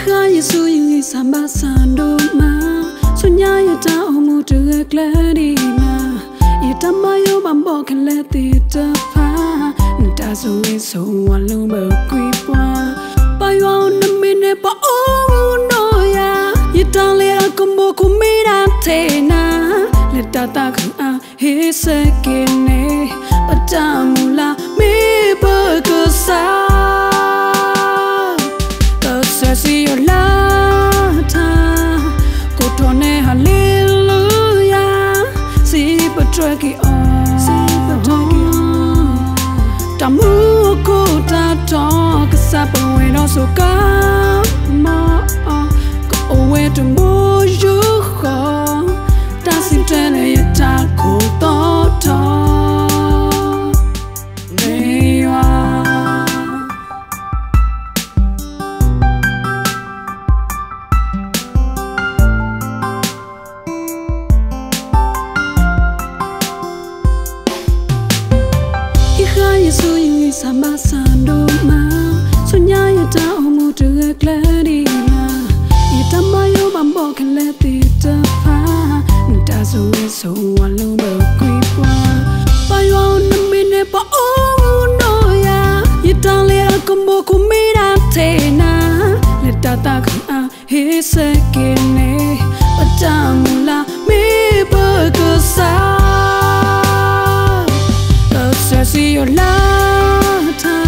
Iha Yesu yungi samba sandoma Sunya yata omu tuga gladima Yata mayo bambo kele titapa Nta suwe so walu berkuipwa Bayo namine pa unoya Yata lera kumbo kumira tena Leta takang a hisekine Patamula mi berkesa See your lata, kotone hallelujah. See patraki on, tamu kota talk sapo when also come go away to mojo. Dancing tele yata koto. Yesu yungi samba sandoma Sunya yata omu tuga gladima Yata mayo bambo kele titapa Nta suwe so walu berkuipwa Bayo namine pa unoya Yata lera kumbo kumira tena Leta takang a hisekine Patamula mi berkesa See your lata,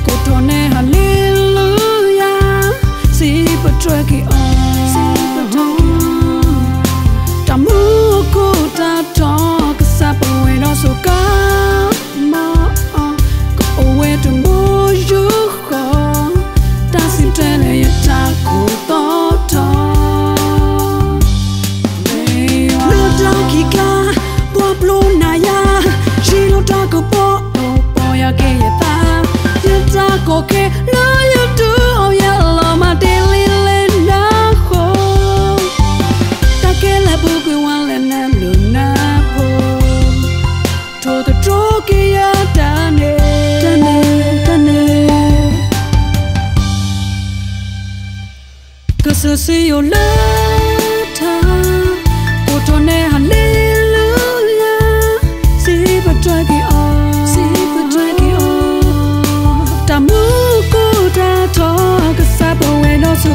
kotone hallelujah. See patraki on, tamu kota talk sapo when also come go away to mojo. Dancing tele yata koto. Lutaki ka, boblo naya. Tako po ya ke yata koke no you do oh yellow my daily lena ho takela buku wale na luna po to the droge ya dane cause I see your lata kotone hallelujah see but dragi Tamu kuda talk sapo when also